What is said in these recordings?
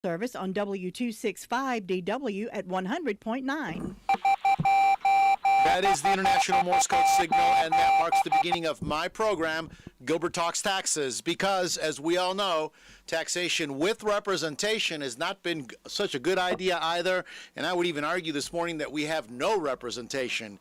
Service on W265DW at 100.9. That is the International Morse Code signal, and that marks the beginning of my program, Gilbert Talks Taxes, because, as we all know, taxation with representation has not been such a good idea either, and I would even argue this morning that we have no representation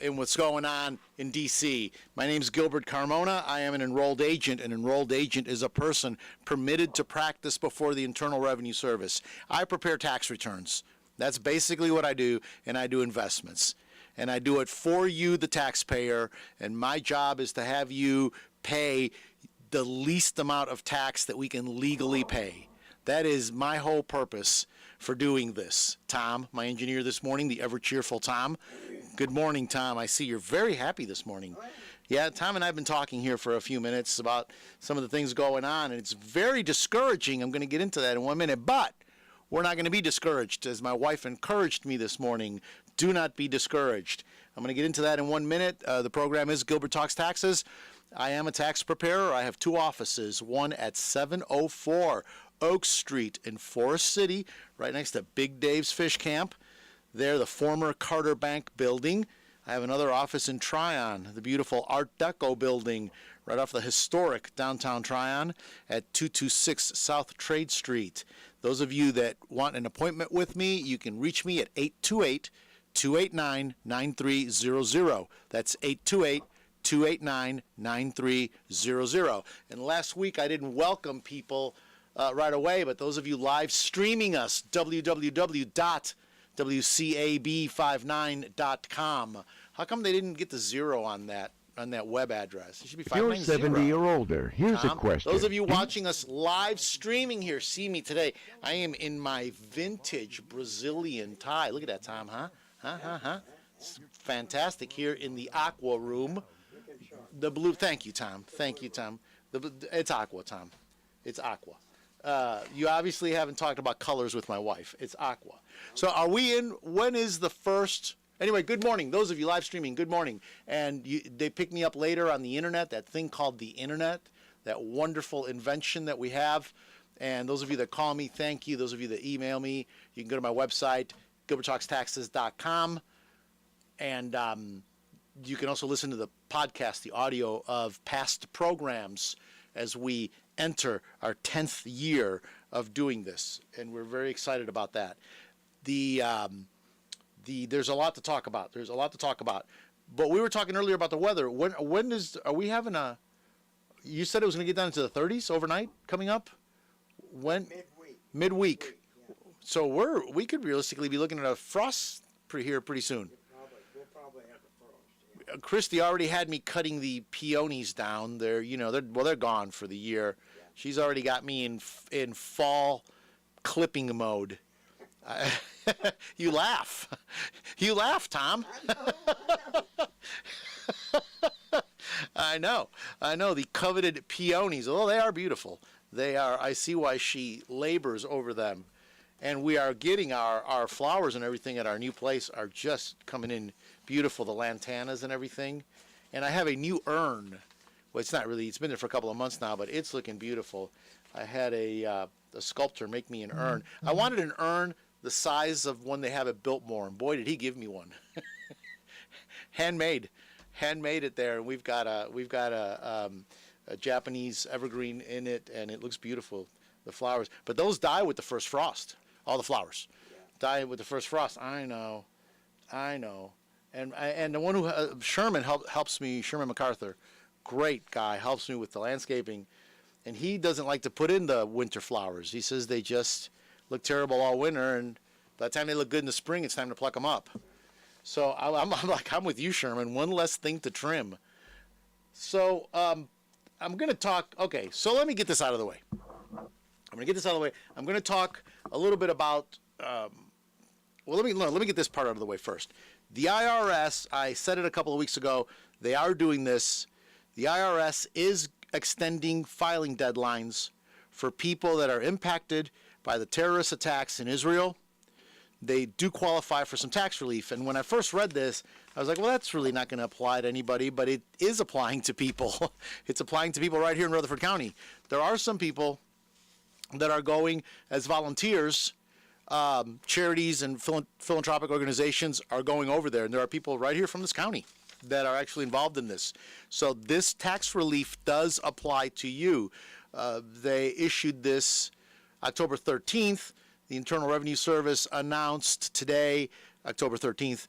in what's going on in D.C. My name is Gilbert Carmona. I am an enrolled agent. An enrolled agent is a person permitted to practice before the Internal Revenue Service. I prepare tax returns. That's basically what I do, and I do investments. And I do it for you, the taxpayer, and my job is to have you pay the least amount of tax that we can legally pay. That is my whole purpose for doing this. Tom, my engineer this morning, the ever-cheerful Tom. Good morning, Tom. I see you're very happy this morning. Yeah, Tom and I have been talking here for a few minutes about some of the things going on, and it's very discouraging. I'm going to get into that in 1 minute, but we're not going to be discouraged. As my wife encouraged me this morning, do not be discouraged. I'm going to get into that in 1 minute. The program is Gilbert Talks Taxes. I am a tax preparer. I have two offices, one at 704 Oak Street in Forest City, right next to Big Dave's Fish Camp. There, the former Carter Bank building. I have another office in Tryon, the beautiful Art Deco building, right off the historic downtown Tryon at 226 South Trade Street. Those of you that want an appointment with me, you can reach me at 828-289-9300. That's 828-289-9300. And last week I didn't welcome people right away, but those of you live streaming us, www.WCAB59.com. How come they didn't get the zero on that web address? It should be 590. If you're 70 or older, here's Tom, a question. those of you watching us live streaming here, see me today. I am in my vintage Brazilian tie. Look at that, Tom, huh? It's fantastic here in the Aqua Room. The blue. Thank you, Tom. Thank you, Tom. It's Aqua, Tom. It's Aqua. You obviously haven't talked about colors with my wife. It's Aqua. So are we in? When is the first? Anyway, good morning. Those of you live streaming, good morning. And they pick me up later on the internet, that thing called the internet, that wonderful invention that we have. And those of you that call me, thank you. Those of you that email me, you can go to my website, gilberttalkstaxes.com. And you can also listen to the podcast, the audio of past programs as we enter our 10th year of doing this. And we're very excited about that. There's a lot to talk about. But we were talking earlier about the weather. Are we having you said it was going to get down into the 30s overnight coming up? When? Midweek. So we could realistically be looking at a frost pretty soon. We'll probably have a frost. Yeah. Christy already had me cutting the peonies down. They're gone for the year. Yeah. She's already got me in fall clipping mode. You laugh. You laugh, Tom. I know. The coveted peonies. Oh, they are beautiful. They are. I see why she labors over them. And we are getting our flowers and everything at our new place are just coming in beautiful. The lantanas and everything. And I have a new urn. Well, it's not really. It's been there for a couple of months now, but it's looking beautiful. I had a sculptor make me an urn. I wanted an urn the size of one they have at Biltmore, and boy, did he give me one. handmade it there, and we've got a Japanese evergreen in it, and it looks beautiful. The flowers, but those die with the first frost. All the flowers die with the first frost. I know, and the one who Sherman helps me. Sherman MacArthur, great guy, helps me with the landscaping, and he doesn't like to put in the winter flowers. He says they just look terrible all winter, and by the time they look good in the spring, it's time to pluck them up. So I'm with you, Sherman. One less thing to trim. So I'm going to talk. Okay, so let me get this out of the way. I'm going to talk a little bit about. Let me get this part out of the way first. The IRS. I said it a couple of weeks ago. They are doing this. The IRS is extending filing deadlines for people that are impacted by the terrorist attacks in Israel. They do qualify for some tax relief. And when I first read this, I was like, well, that's really not going to apply to anybody, but it is applying to people. It's applying to people right here in Rutherford County. There are some people that are going as volunteers. Charities and philanthropic organizations are going over there, and there are people right here from this county that are actually involved in this. So this tax relief does apply to you. They issued this October 13th. The Internal Revenue Service announced today, October 13th,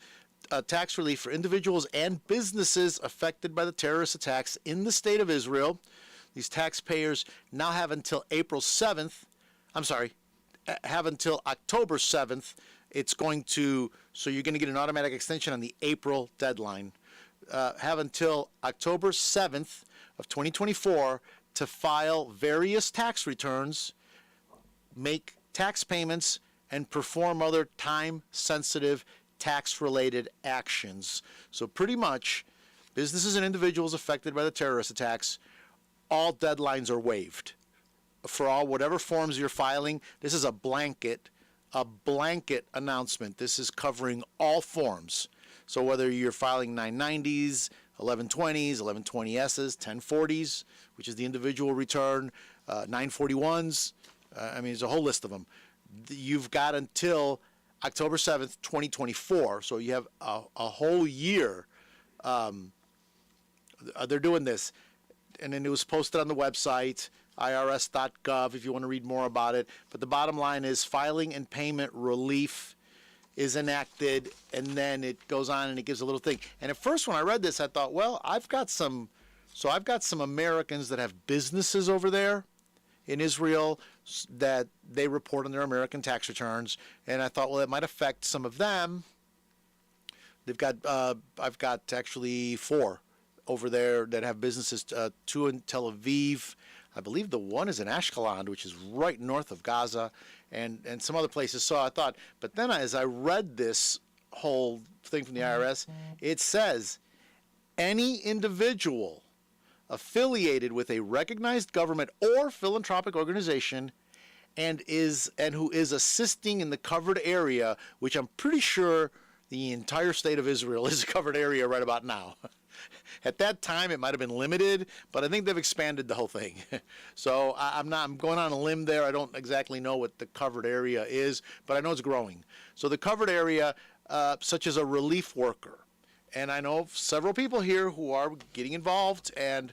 tax relief for individuals and businesses affected by the terrorist attacks in the state of Israel. These taxpayers now have until have until October 7th. It's going to, so you're going to get an automatic extension on the April deadline. Have until October 7th of 2024 to file various tax returns, make tax payments, and perform other time-sensitive tax-related actions. So pretty much, businesses and individuals affected by the terrorist attacks, all deadlines are waived. For all whatever forms you're filing, this is a blanket announcement. This is covering all forms. So whether you're filing 990s, 1120s, 1120Ss, 1040s, which is the individual return, 941s, there's a whole list of them. You've got until October 7th, 2024. So you have a whole year. They're doing this. And then it was posted on the website, irs.gov, if you want to read more about it. But the bottom line is filing and payment relief is enacted, and then it goes on and it gives a little thing. And at first when I read this, I thought, well, I've got some Americans that have businesses over there in Israel that they report on their American tax returns. And I thought, well, it might affect some of them. I've got actually 4 over there that have businesses, 2 in Tel Aviv. I believe the one is in Ashkelon, which is right north of Gaza, and some other places. So I thought, but then as I read this whole thing from the IRS, it says any individual affiliated with a recognized government or philanthropic organization and who is assisting in the covered area, which I'm pretty sure the entire state of Israel is a covered area right about now. At that time, it might have been limited, but I think they've expanded the whole thing. So I'm going on a limb there. I don't exactly know what the covered area is, but I know it's growing. So the covered area, such as a relief worker, and I know several people here who are getting involved and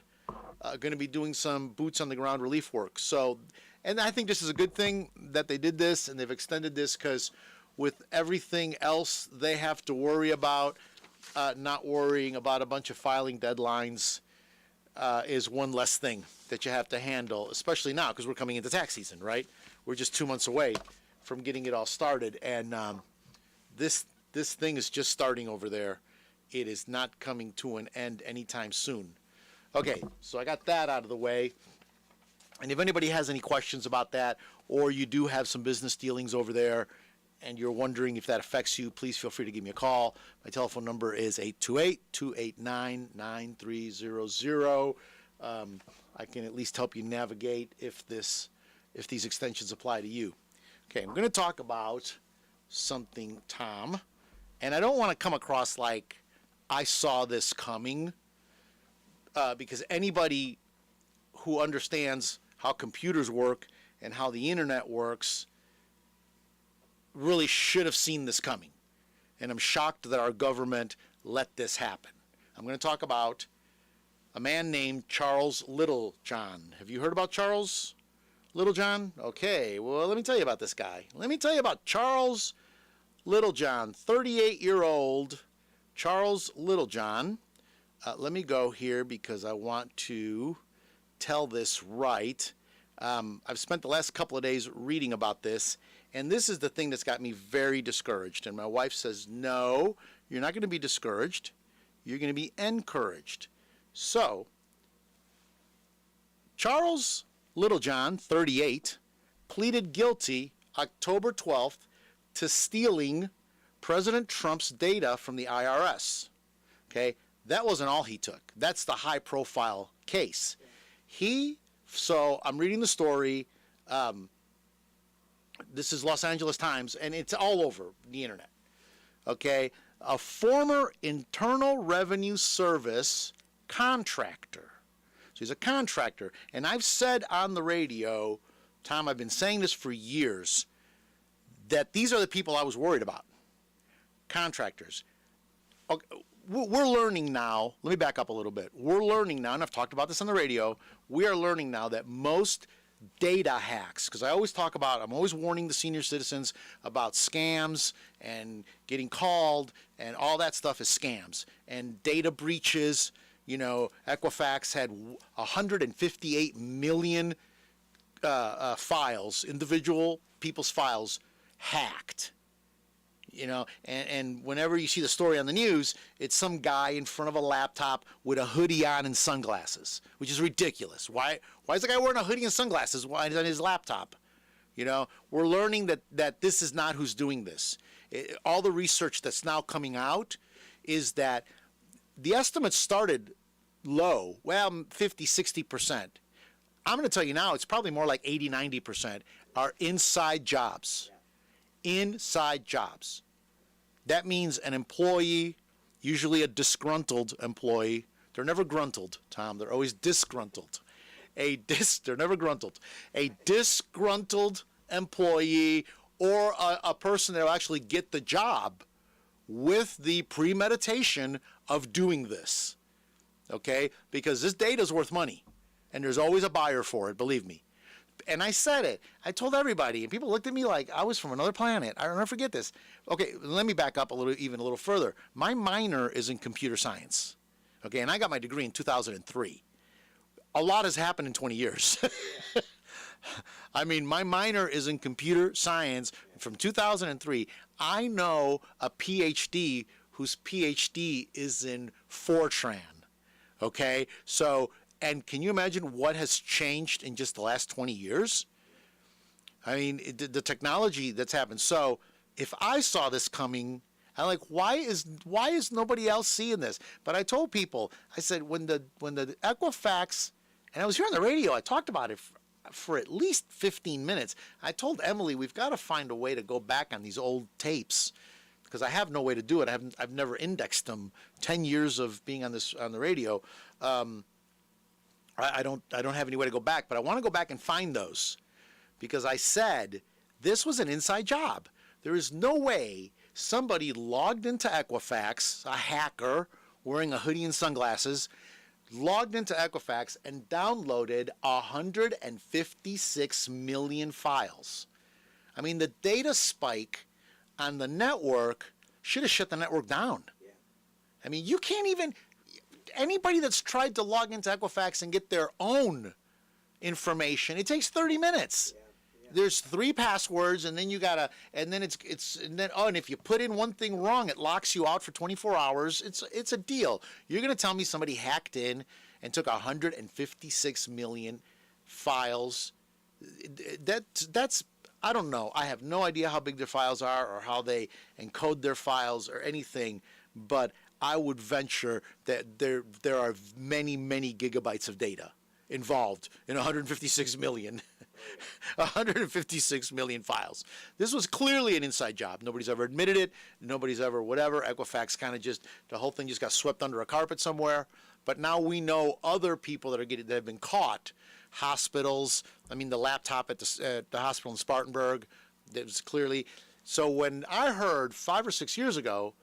going to be doing some boots on the ground relief work. So, and I think this is a good thing that they did this and they've extended this, because with everything else they have to worry about, not worrying about a bunch of filing deadlines is one less thing that you have to handle, especially now because we're coming into tax season, right? We're just 2 months away from getting it all started, and this thing is just starting over there. It is not coming to an end anytime soon. Okay, so I got that out of the way. And if anybody has any questions about that, or you do have some business dealings over there, and you're wondering if that affects you, please feel free to give me a call. My telephone number is 828-289-9300. I can at least help you navigate if these extensions apply to you. Okay, I'm going to talk about something, Tom, and I don't want to come across like I saw this coming, because anybody who understands how computers work and how the internet works really should have seen this coming. And I'm shocked that our government let this happen. I'm going to talk about a man named Charles Littlejohn. Have you heard about Charles Littlejohn? Okay, well, let me tell you about this guy. Let me tell you about Charles Littlejohn, 38-year-old Charles Littlejohn. Let me go here because I want to tell this right. I've spent the last couple of days reading about this, and this is the thing that's got me very discouraged. And my wife says, no, you're not going to be discouraged. You're going to be encouraged. So, Charles Littlejohn, 38, pleaded guilty October 12th to stealing President Trump's data from the IRS. Okay, that wasn't all he took. That's the high-profile case. So I'm reading the story. This is Los Angeles Times, and it's all over the internet. Okay, a former Internal Revenue Service contractor. So he's a contractor, and I've said on the radio Tom, I've been saying this for years, that these are the people I was worried about. Contractors. Okay, we're learning now, let me back up a little bit. We're learning now, and I've talked about this on the radio, we are learning now that most data hacks, because I'm always warning the senior citizens about scams and getting called, and all that stuff is scams. And data breaches, Equifax had 158 million files, individual people's files, hacked. And whenever you see the story on the news, it's some guy in front of a laptop with a hoodie on and sunglasses, which is ridiculous. Why is the guy wearing a hoodie and sunglasses on his laptop? We're learning that this is not who's doing this. All the research that's now coming out is that the estimates started low, 50, 60%. I'm going to tell you now, it's probably more like 80, 90% are inside jobs. Inside jobs. That means an employee, usually a disgruntled employee. They're never gruntled, Tom. They're always disgruntled. They're never gruntled. A disgruntled employee or a person that will actually get the job with the premeditation of doing this. Okay? Because this data is worth money. And there's always a buyer for it, believe me. And I said it. I told everybody, and people looked at me like I was from another planet. I'll never forget this. Okay, let me back up a little further. My minor is in computer science. Okay, and I got my degree in 2003. A lot has happened in 20 years. I mean, my minor is in computer science from 2003. I know a PhD whose PhD is in Fortran. Okay, so. And can you imagine what has changed in just the last 20 years? I mean, the technology that's happened. So if I saw this coming, I'm like, why is nobody else seeing this? But I told people, I said, when the Equifax, and I was here on the radio, I talked about it for at least 15 minutes. I told Emily, we've got to find a way to go back on these old tapes, because I have no way to do it. I've never indexed them. 10 years of being on the radio. I don't have any way to go back, but I want to go back and find those, because I said this was an inside job. There is no way somebody logged into Equifax, a hacker wearing a hoodie and sunglasses, logged into Equifax and downloaded 156 million files. I mean, the data spike on the network should have shut the network down. I mean, you can't even... Anybody that's tried to log into Equifax and get their own information, it takes 30 minutes. There's 3 passwords, and then you gotta, and then and if you put in one thing wrong, it locks you out for 24 hours. It's a deal. You're gonna tell me somebody hacked in and took 156 million files? That's I don't know. I have no idea how big their files are or how they encode their files or anything, but I would venture that there are many, many gigabytes of data involved in 156 million. 156 million files. This was clearly an inside job. Nobody's ever admitted it. Nobody's ever whatever. Equifax kind of the whole thing just got swept under a carpet somewhere. But now we know other people that have been caught. Hospitals. I mean, the laptop at the hospital in Spartanburg. That was clearly. So when I heard 5 or 6 years ago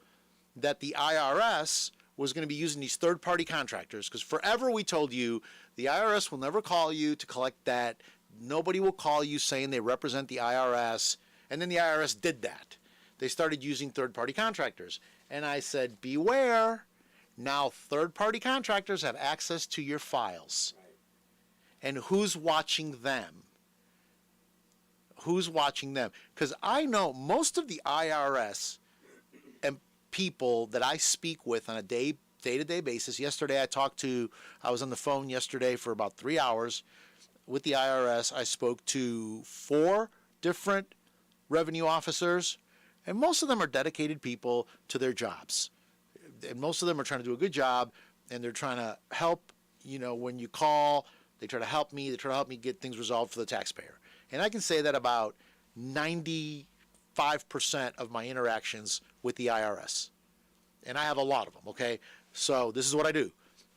that the IRS was going to be using these third-party contractors, because forever we told you the IRS will never call you to collect that. Nobody will call you saying they represent the IRS. And then the IRS did that. They started using third-party contractors. And I said, beware. Now third-party contractors have access to your files. And who's watching them? Who's watching them? Because I know most of the IRS and people that I speak with on a day-to-day basis. Yesterday I was on the phone yesterday for about 3 hours with the IRS. I spoke to 4 different revenue officers, and most of them are dedicated people to their jobs. And most of them are trying to do a good job, and they're trying to help, when you call, they try to help me. They try to help me get things resolved for the taxpayer. And I can say that about 95% of my interactions with the IRS. And I have a lot of them, okay? So this is what I do.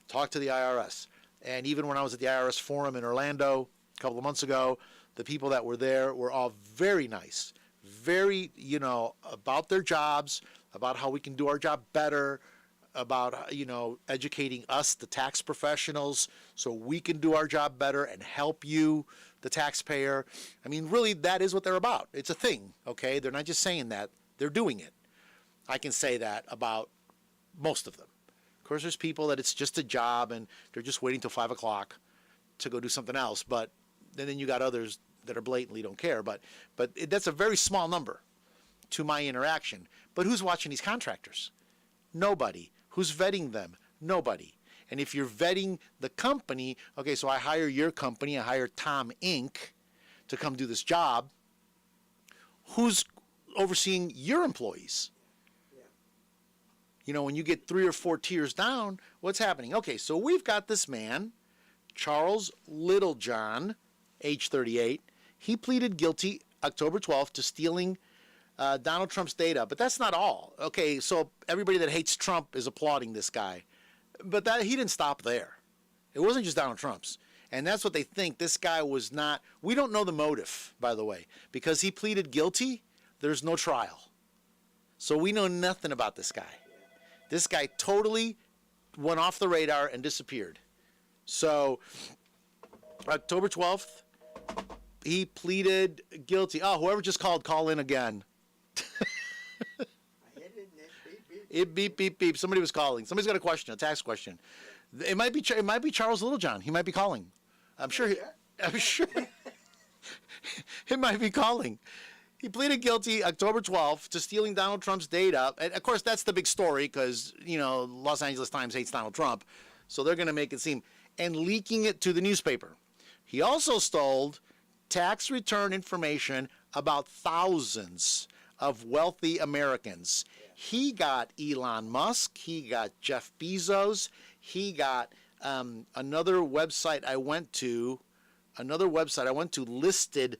Talk to the IRS. And even when I was at the IRS forum in Orlando a couple of months ago, the people that were there were all very nice, very, about their jobs, about how we can do our job better, about, educating us, the tax professionals, so we can do our job better and help you, the taxpayer. I mean, really, that is what they're about. It's a thing, okay? They're not just saying that. They're doing it. I can say that about most of them. Of course, there's people that it's just a job and they're just waiting till 5 o'clock to go do something else. But then you got others that are blatantly don't care. But that's a very small number to my interaction. But who's watching these contractors? Nobody. Who's vetting them? Nobody. And if you're vetting the company, okay, so I hire your company, I hire Tom Inc. to come do this job. Who's overseeing your employees? When you get 3 or 4 tiers down, what's happening? Okay, so we've got this man, Charles Littlejohn, age 38. He pleaded guilty October 12th to stealing Donald Trump's data. But that's not all. Okay, so everybody that hates Trump is applauding this guy. But he didn't stop there. It wasn't just Donald Trump's. And that's what they think. This guy was not. We don't know the motive, by the way. Because he pleaded guilty, there's no trial. So we know nothing about this guy. This guy totally went off the radar and disappeared. So, October 12th, he pleaded guilty. Oh, whoever just called, call in again. It beep, beep, beep. Somebody was calling. Somebody's got a question, a tax question. It might be Charles Littlejohn. He might be calling. I'm sure. It might be calling. He pleaded guilty October 12th to stealing Donald Trump's data. And, of course, that's the big story because, Los Angeles Times hates Donald Trump. So they're going to make it seem. And leaking it to the newspaper. He also stole tax return information about thousands of wealthy Americans. He got Elon Musk. He got Jeff Bezos. He got another website I went to listed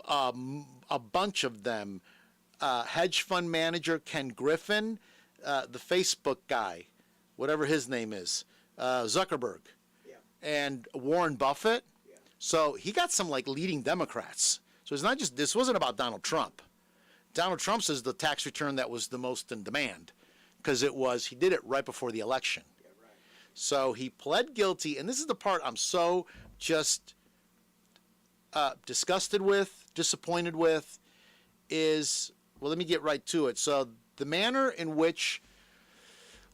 a bunch of them. Hedge fund manager Ken Griffin, the Facebook guy, whatever his name is, Zuckerberg, and Warren Buffett. So he got some leading Democrats. So it's not just, this wasn't about Donald Trump. Donald Trump says the tax return that was the most in demand because he did it right before the election. So he pled guilty, and this is the part I'm so just disgusted with, disappointed with, let me get right to it. So the manner in which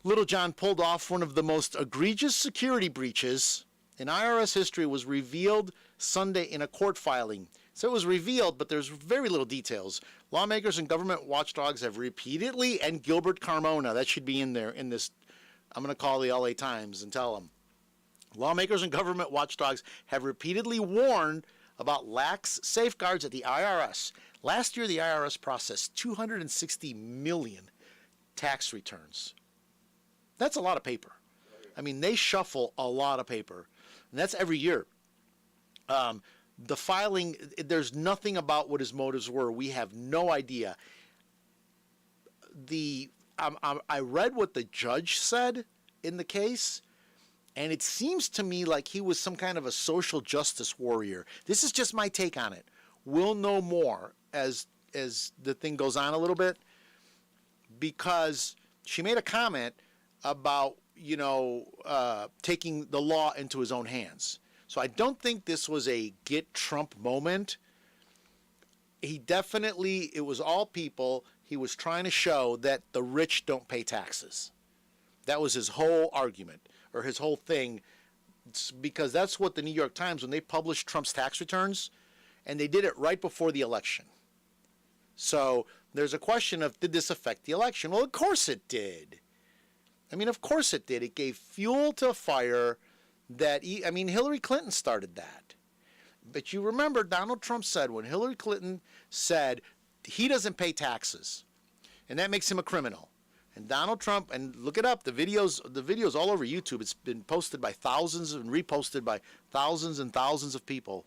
Littlejohn pulled off one of the most egregious security breaches in IRS history was revealed Sunday in a court filing. So it was revealed, but there's very little details. Lawmakers and government watchdogs have repeatedly, and Gilbert Carmona, that should be in there in this, I'm going to call the LA Times and tell them. Lawmakers and government watchdogs have repeatedly warned about lax safeguards at the IRS. Last year, the IRS processed 260 million tax returns. That's a lot of paper. I mean, they shuffle a lot of paper, and that's every year. The filing, there's nothing about what his motives were. We have no idea. I read what the judge said in the case, and it seems to me like he was some kind of a social justice warrior. This is just my take on it. We'll know more as the thing goes on a little bit, because she made a comment about, taking the law into his own hands. So I don't think this was a get Trump moment. It was all people. He was trying to show that the rich don't pay taxes. That was his whole argument, or his whole thing, because that's what the New York Times, when they published Trump's tax returns, and they did it right before the election. So there's a question of, did this affect the election? Well, of course it did. Of course it did. It gave fuel to a fire that, Hillary Clinton started that. But you remember Donald Trump said, when Hillary Clinton said he doesn't pay taxes, and that makes him a criminal. And Donald Trump, and look it up, the videos all over YouTube. It's been posted by thousands and reposted by thousands and thousands of people.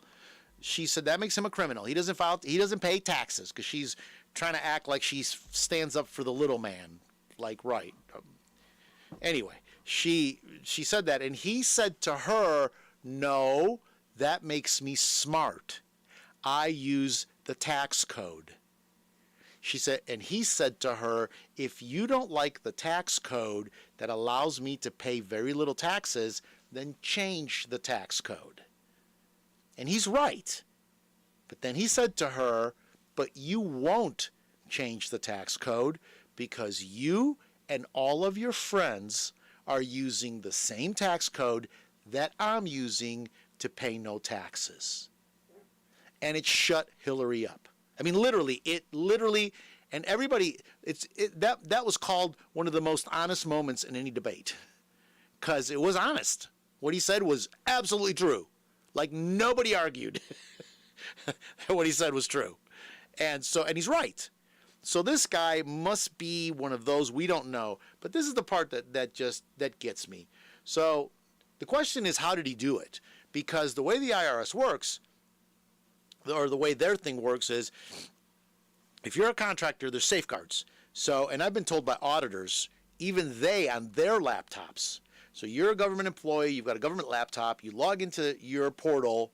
She said that makes him a criminal. He doesn't pay taxes, because she's trying to act like she stands up for the little man. Right. Anyway, she said that, and he said to her, no, that makes me smart. I use the tax code. She said, and he said to her, if you don't like the tax code that allows me to pay very little taxes, then change the tax code. And he's right. But then he said to her, but you won't change the tax code because you and all of your friends are using the same tax code that I'm using to pay no taxes. And it shut Hillary up. I mean, literally, and everybody, that was called one of the most honest moments in any debate, because it was honest. What he said was absolutely true. Like, nobody argued what he said was true. And he's right. So this guy must be one of those, we don't know. But this is the part that gets me. So the question is, how did he do it? Because the way the IRS works, or the way their thing works, is if you're a contractor, there's safeguards. So, and I've been told by auditors, even they on their laptops. So you're a government employee, you've got a government laptop, you log into your portal,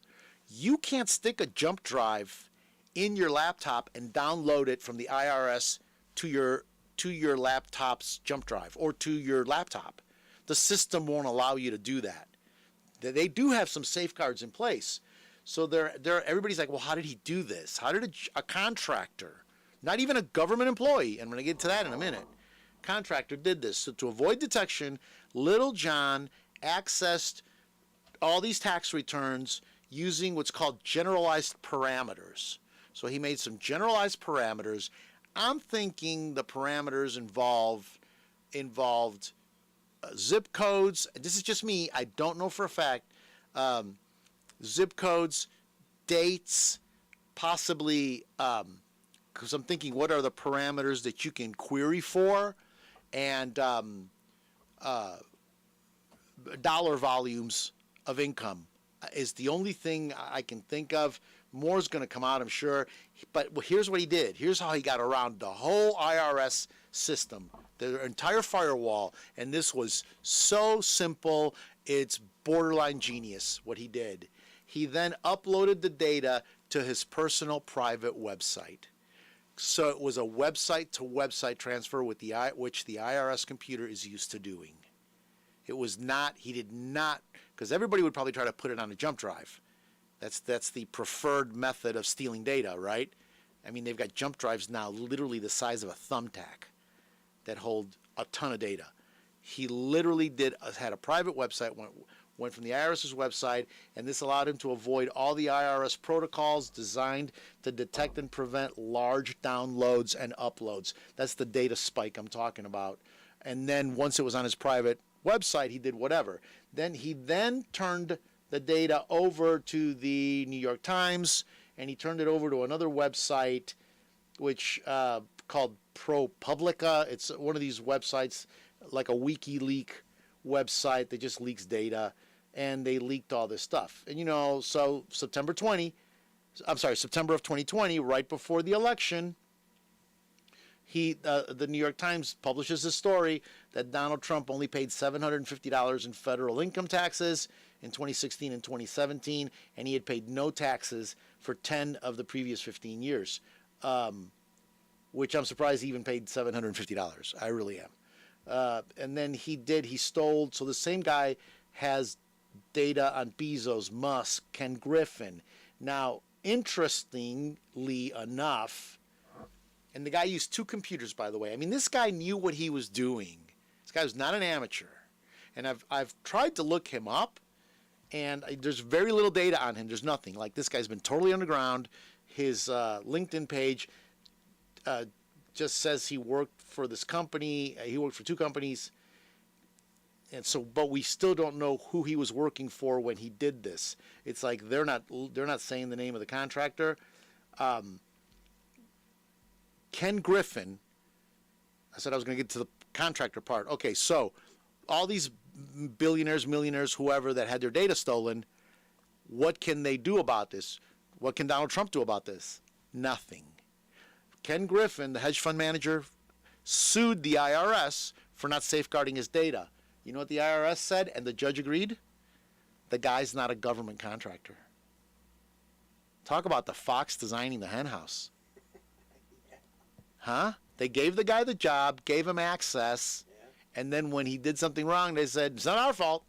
you can't stick a jump drive in your laptop and download it from the IRS to your laptop's jump drive or to your laptop. The system won't allow you to do that. They do have some safeguards in place. So everybody's like, well, how did he do this? How did a contractor, not even a government employee, and I'm going to get to that in a minute, contractor did this? So to avoid detection, Little John accessed all these tax returns using what's called generalized parameters. So he made some generalized parameters. I'm thinking the parameters involved zip codes. This is just me. I don't know for a fact. Zip codes, dates, possibly, because I'm thinking, what are the parameters that you can query for? And dollar volumes of income is the only thing I can think of. More is going to come out, I'm sure. But here's what he did. Here's how he got around the whole IRS system, the entire firewall. And this was so simple, it's borderline genius what he did. He then uploaded the data to his personal private website. So it was a website-to-website transfer which the IRS computer is used to doing. It was not, he did not, because everybody would probably try to put it on a jump drive. That's the preferred method of stealing data, right? I mean, they've got jump drives now literally the size of a thumbtack that hold a ton of data. He literally had a private website, went from the IRS's website, and this allowed him to avoid all the IRS protocols designed to detect and prevent large downloads and uploads. That's the data spike I'm talking about. And then once it was on his private website, he did whatever. Then he turned the data over to the New York Times, and he turned it over to another website which called ProPublica. It's one of these websites like a WikiLeaks website that just leaks data, and they leaked all this stuff. And so September of 2020, right before the election, the New York Times publishes a story that Donald Trump only paid $750 in federal income taxes in 2016 and 2017, and he had paid no taxes for 10 of the previous 15 years, which I'm surprised he even paid $750. I really am. And then he stole, so the same guy has data on Bezos, Musk, Ken Griffin. Now, interestingly enough, and the guy used two computers, by the way. I mean, this guy knew what he was doing. This guy was not an amateur. And I've tried to look him up, and there's very little data on him. There's nothing. Like, this guy's been totally underground. His LinkedIn page just says he worked for this company. He worked for two companies. And so, but we still don't know who he was working for when he did this. It's like they're not saying the name of the contractor. Ken Griffin, I said I was going to get to the contractor part. Okay, so all these billionaires, millionaires, whoever that had their data stolen, what can they do about this? What can Donald Trump do about this? Nothing. Ken Griffin, the hedge fund manager, sued the IRS for not safeguarding his data. You know what the IRS said, and the judge agreed? The guy's not a government contractor. Talk about the fox designing the hen house. Huh? They gave the guy the job, gave him access, and then when he did something wrong, they said, it's not our fault.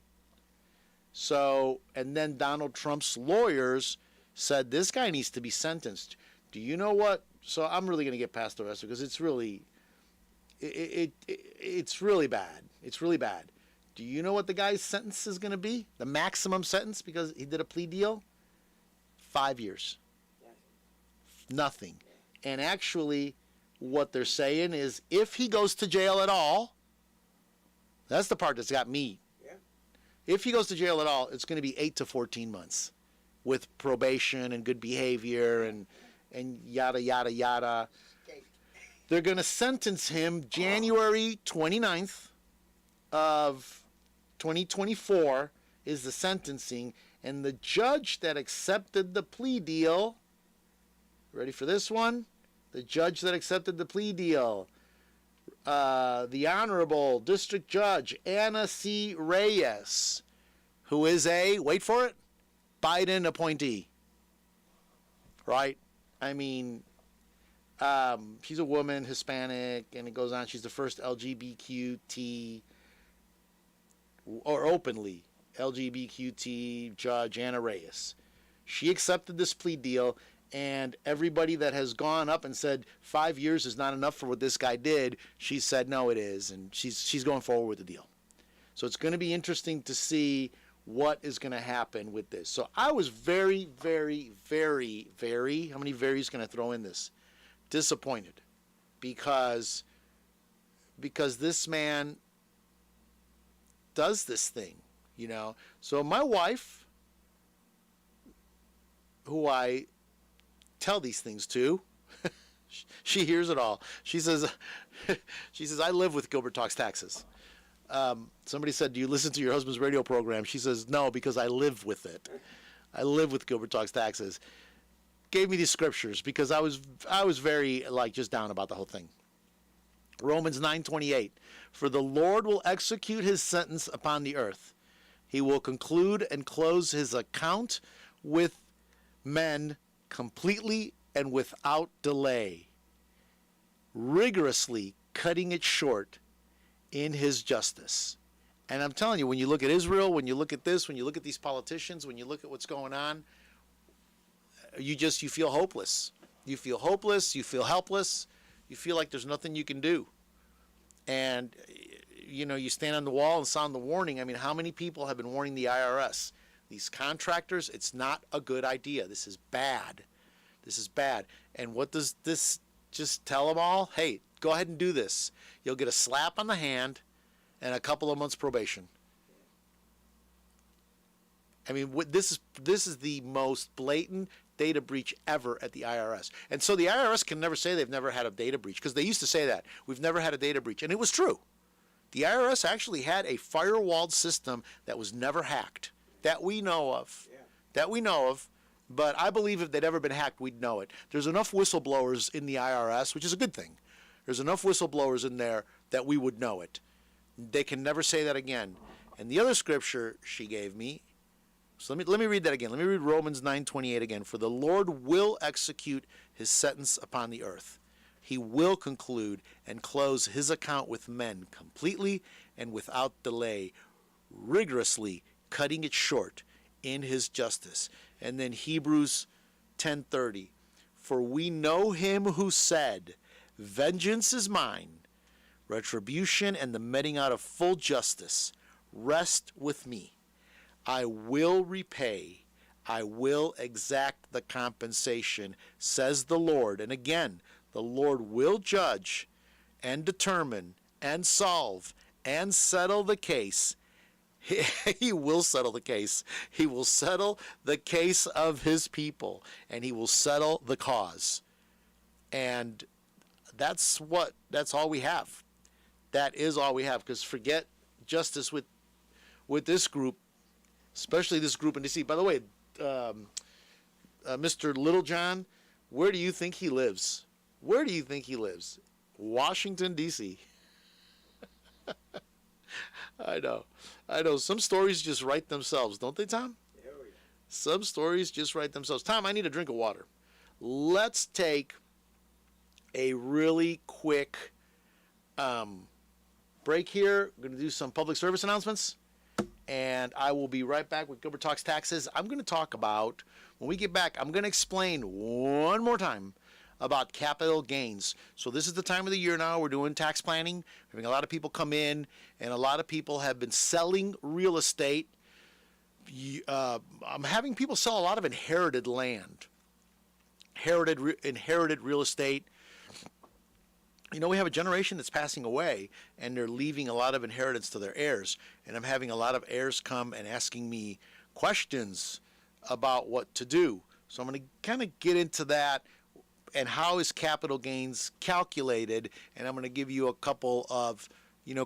So, and then Donald Trump's lawyers said, this guy needs to be sentenced. Do you know what? So I'm really going to get past the rest of it because it's really, it's really bad. It's really bad. Do you know what the guy's sentence is going to be? The maximum sentence because he did a plea deal? 5 years. Nothing. And actually, what they're saying is if he goes to jail at all, that's the part that's got me. Yeah. If he goes to jail at all, it's going to be 8 to 14 months with probation and good behavior and yada, yada, yada. They're going to sentence him January 29th of 2024 is the sentencing. And the judge that accepted the plea deal, ready for this one? The judge that accepted the plea deal, the Honorable District Judge Anna C. Reyes, who is a, wait for it, Biden appointee. Right? I mean, she's a woman, Hispanic, and it goes on. She's the first LGBTQ, or openly LGBTQ judge, Anna Reyes. She accepted this plea deal, and everybody that has gone up and said 5 years is not enough for what this guy did, she said no, it is, and she's going forward with the deal. So it's going to be interesting to see what is going to happen with this. So I was very, very, very, very, how many very's can I throw in this? Disappointed because this man does this thing, you know. So my wife, who I tell these things to, she hears it all. She says, I live with Gilbert Talks Taxes. Somebody said, do you listen to your husband's radio program? She says, no, because I live with it. I live with Gilbert Talks Taxes. Gave me these scriptures because I was very just down about the whole thing. Romans 9:28, for the Lord will execute his sentence upon the earth. He will conclude and close his account with men completely and without delay, rigorously cutting it short in his justice. And I'm telling you, when you look at Israel, when you look at this, when you look at these politicians, when you look at what's going on, you feel hopeless. You feel hopeless, you feel helpless, you feel like there's nothing you can do. And, you know, you stand on the wall and sound the warning. I mean, how many people have been warning the IRS? These contractors, it's not a good idea. This is bad. This is bad. And what does this just tell them all? Hey, go ahead and do this. You'll get a slap on the hand and a couple of months probation. I mean, this is the most blatant data breach ever at the IRS. And so the IRS can never say they've never had a data breach, because they used to say that. We've never had a data breach. And it was true. The IRS actually had a firewalled system that was never hacked, that we know of. Yeah. That we know of. But I believe if they'd ever been hacked, we'd know it. There's enough whistleblowers in the IRS, which is a good thing. There's enough whistleblowers in there that we would know it. They can never say that again. And the other scripture she gave me, so let me read that again. Let me read Romans 9:28 again. For the Lord will execute his sentence upon the earth. He will conclude and close his account with men completely and without delay, rigorously cutting it short in his justice. And then Hebrews 10:30. For we know him who said, vengeance is mine, retribution and the meting out of full justice rest with me. I will repay, I will exact the compensation, says the Lord. And again, the Lord will judge and determine and solve and settle the case. He will settle the case. He will settle the case of his people, and he will settle the cause. And that's all we have. That is all we have, because forget justice with this group, especially this group in D.C. By the way, Mr. Littlejohn, where do you think he lives? Where do you think he lives? Washington, D.C. I know. Some stories just write themselves, don't they, Tom? Some stories just write themselves. Tom, I need a drink of water. Let's take a really quick break here. We're going to do some public service announcements, and I will be right back with Gilbert Talks Taxes. I'm going to talk about, when we get back, I'm going to explain one more time about capital gains. So this is the time of the year now. We're doing tax planning. We're having a lot of people come in, and a lot of people have been selling real estate. I'm having people sell a lot of inherited land, inherited real estate. You know, we have a generation that's passing away, and they're leaving a lot of inheritance to their heirs. And I'm having a lot of heirs come and asking me questions about what to do. So I'm going to kind of get into that and how is capital gains calculated. And I'm going to give you a couple of,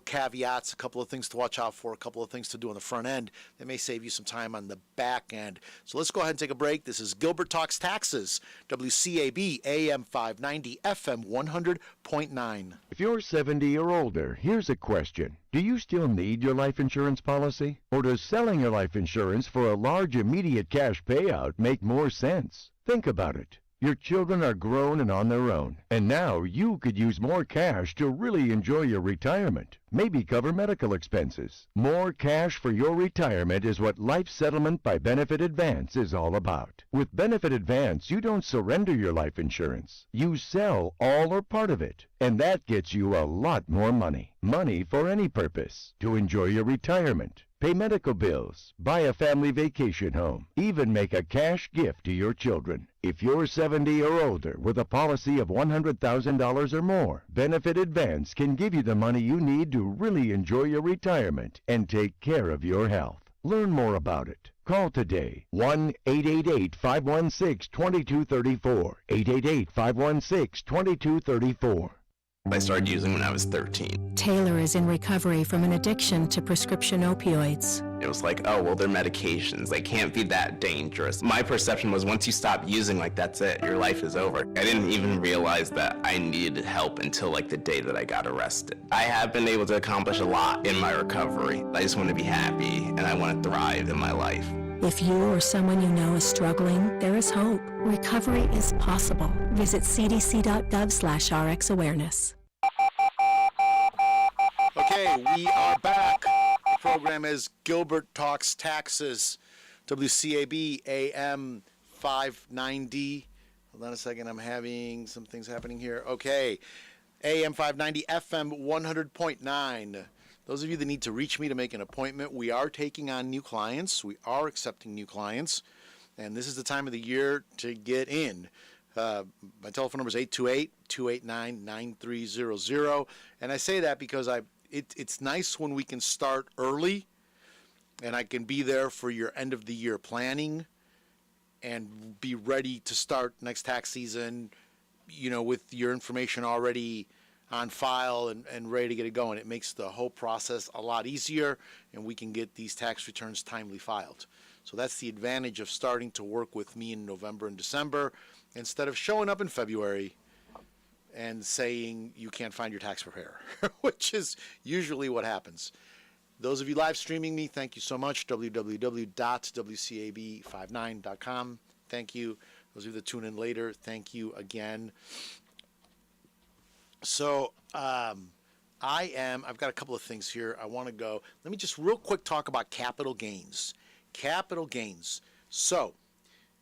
caveats, a couple of things to watch out for, a couple of things to do on the front end that may save you some time on the back end. So let's go ahead and take a break. This is Gilbert Talks Taxes, WCAB, AM 590, FM 100.9. If you're 70 or older, here's a question. Do you still need your life insurance policy? Or does selling your life insurance for a large immediate cash payout make more sense? Think about it. Your children are grown and on their own, and now you could use more cash to really enjoy your retirement. Maybe cover medical expenses. More cash for your retirement is what Life Settlement by Benefit Advance is all about. With Benefit Advance, you don't surrender your life insurance. You sell all or part of it, and that gets you a lot more money. Money for any purpose. To enjoy your retirement, pay medical bills, buy a family vacation home, even make a cash gift to your children. If you're 70 or older with a policy of $100,000 or more, Benefit Advance can give you the money you need to really enjoy your retirement and take care of your health. Learn more about it. Call today, 1-888-516-2234, 888-516-2234. I started using when I was 13. Taylor is in recovery from an addiction to prescription opioids. It was like, oh, well, they're medications. They can't be that dangerous. My perception was once you stop using, that's it. Your life is over. I didn't even realize that I needed help until the day that I got arrested. I have been able to accomplish a lot in my recovery. I just want to be happy and I want to thrive in my life. If you or someone you know is struggling, there is hope. Recovery is possible. Visit cdc.gov/RxAwareness. Okay, we are back. The program is Gilbert Talks Taxes, WCAB, AM 590. Hold on a second, I'm having some things happening here. Okay, AM 590, FM 100.9. Those of you that need to reach me to make an appointment, we are taking on new clients. We are accepting new clients, and this is the time of the year to get in. My telephone number is 828-289-9300, and I say that because it's nice when we can start early, and I can be there for your end of the year planning and be ready to start next tax season, with your information already on file and ready to get it going. It makes the whole process a lot easier, and we can get these tax returns timely filed. So that's the advantage of starting to work with me in November and December instead of showing up in February and saying you can't find your tax preparer, which is usually what happens. Those of you live streaming me, thank you so much. www.wcab59.com. Thank you. Those of you that tune in later, thank you again. So I've got a couple of things here I want to go. Let me just real quick talk about capital gains. Capital gains. So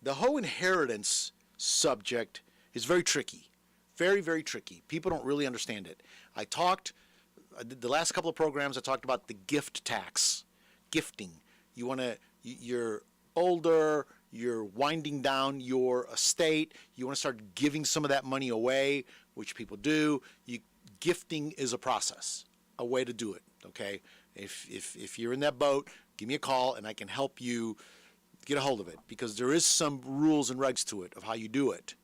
the whole inheritance subject is very tricky. Very, very tricky. People don't really understand it. I did the last couple of programs, I talked about the gift tax. Gifting. You're older, you're winding down your estate, you want to start giving some of that money away, which people do. Gifting is a process, a way to do it, okay? If you're in that boat, give me a call and I can help you get a hold of it, because there is some rules and regs to it of how you do it.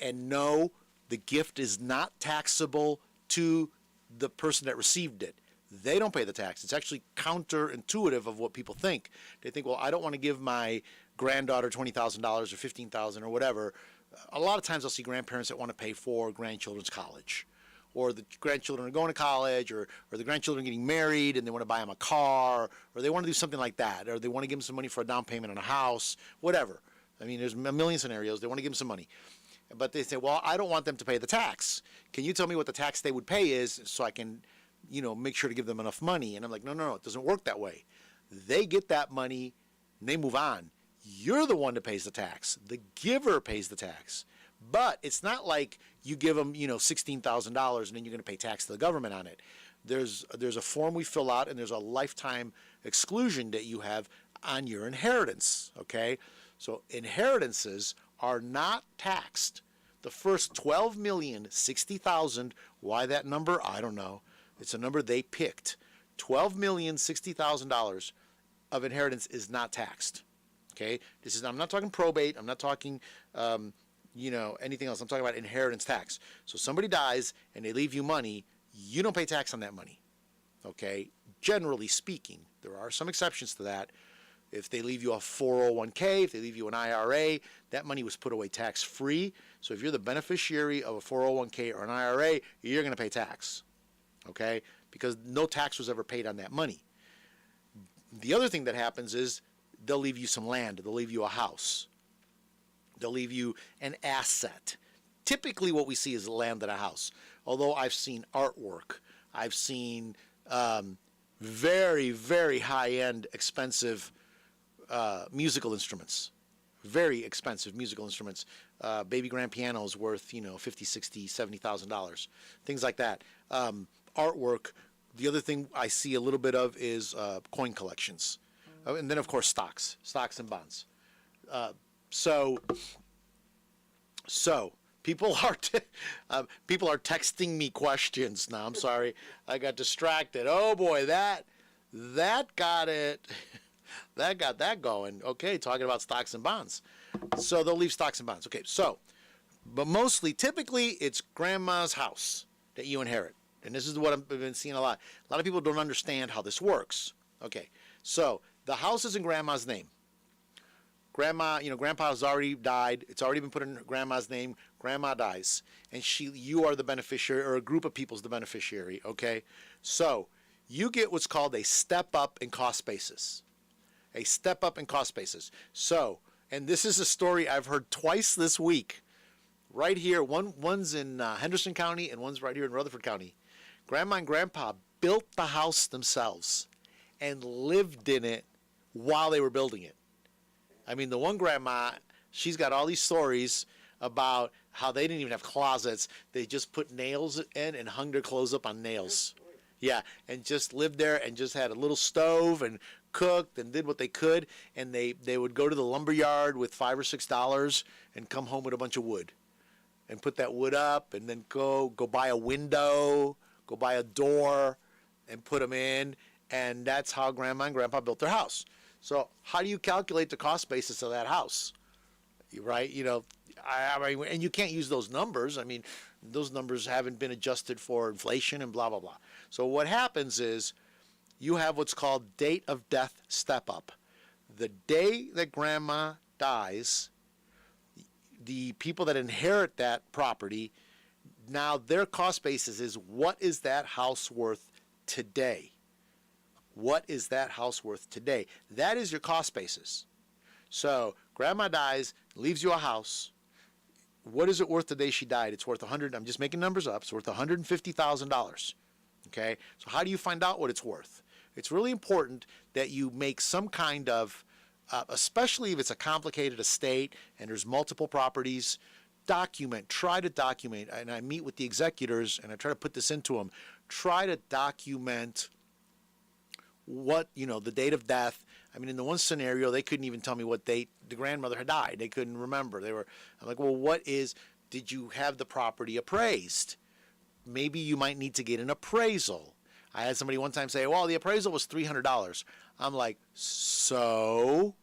And no, the gift is not taxable to the person that received it. They don't pay the tax. It's actually counterintuitive of what people think. They think, well, I don't want to give my granddaughter $20,000 or $15,000 or whatever. A lot of times I'll see grandparents that want to pay for grandchildren's college or the grandchildren are going to college, or the grandchildren are getting married and they want to buy them a car, or they want to do something like that, or they want to give them some money for a down payment on a house, whatever. I mean, there's a million scenarios. They want to give them some money. But they say, well, I don't want them to pay the tax. Can you tell me what the tax they would pay is so I can, make sure to give them enough money? And I'm like, no, it doesn't work that way. They get that money and they move on. You're the one that pays the tax. The giver pays the tax. But it's not like you give them, $16,000 and then you're going to pay tax to the government on it. There's a form we fill out, and there's a lifetime exclusion that you have on your inheritance, okay? So inheritances are not taxed. The first $12,060,000, why that number? I don't know. It's a number they picked. $12,060,000 of inheritance is not taxed. Okay? I'm not talking probate, I'm not talking anything else. I'm talking about inheritance tax. So somebody dies and they leave you money, you don't pay tax on that money. Okay? Generally speaking, there are some exceptions to that. If they leave you a 401k, if they leave you an IRA, that money was put away tax-free. So if you're the beneficiary of a 401k or an IRA, you're going to pay tax. Okay? Because no tax was ever paid on that money. The other thing that happens is they'll leave you some land. They'll leave you a house. They'll leave you an asset. Typically what we see is land and a house. Although I've seen artwork. I've seen very, very high-end, expensive musical instruments. Very expensive musical instruments. Baby grand pianos worth, $50, $60, $70,000. Things like that. Artwork. The other thing I see a little bit of is coin collections. And then, of course, stocks and bonds. So people are texting me questions now. I'm sorry, I got distracted. Oh boy, that got it. That got that going. Okay, talking about stocks and bonds. So they'll leave stocks and bonds. Okay, but typically, it's grandma's house that you inherit. And this is what I've been seeing a lot. A lot of people don't understand how this works. Okay, so the house is in grandma's name. Grandma, grandpa has already died. It's already been put in grandma's name. Grandma dies. And you are the beneficiary, or a group of people's the beneficiary, okay? So you get what's called a step up in cost basis. A step up in cost basis. So, and this is a story I've heard twice this week. Right here, one's in Henderson County and one's right here in Rutherford County. Grandma and grandpa built the house themselves and lived in it while they were building it. I mean, the one grandma, she's got all these stories about how they didn't even have closets. They just put nails in and hung their clothes up on nails. Yeah, and just lived there and just had a little stove and cooked and did what they could. And they would go to the lumber yard with $5 or $6 and come home with a bunch of wood and put that wood up, and then go buy a window, go buy a door and put them in. And that's how grandma and grandpa built their house. So how do you calculate the cost basis of that house, right? And you can't use those numbers. I mean, those numbers haven't been adjusted for inflation and blah, blah, blah. So what happens is you have what's called date of death step up. The day that grandma dies, the people that inherit that property, now their cost basis is, what is that house worth today? What is that house worth today? That is your cost basis. So grandma dies, leaves you a house. What is it worth the day she died? It's worth I'm just making numbers up. It's worth $150,000. Okay? So how do you find out what it's worth? It's really important that you make some kind of, especially if it's a complicated estate and there's multiple properties, try to document, and I meet with the executors and I try to put this into them, try to document what, the date of death. I mean, in the one scenario, they couldn't even tell me what date the grandmother had died. They couldn't remember. I'm like, well, did you have the property appraised? Maybe you might need to get an appraisal. I had somebody one time say, well, the appraisal was $300. I'm like, so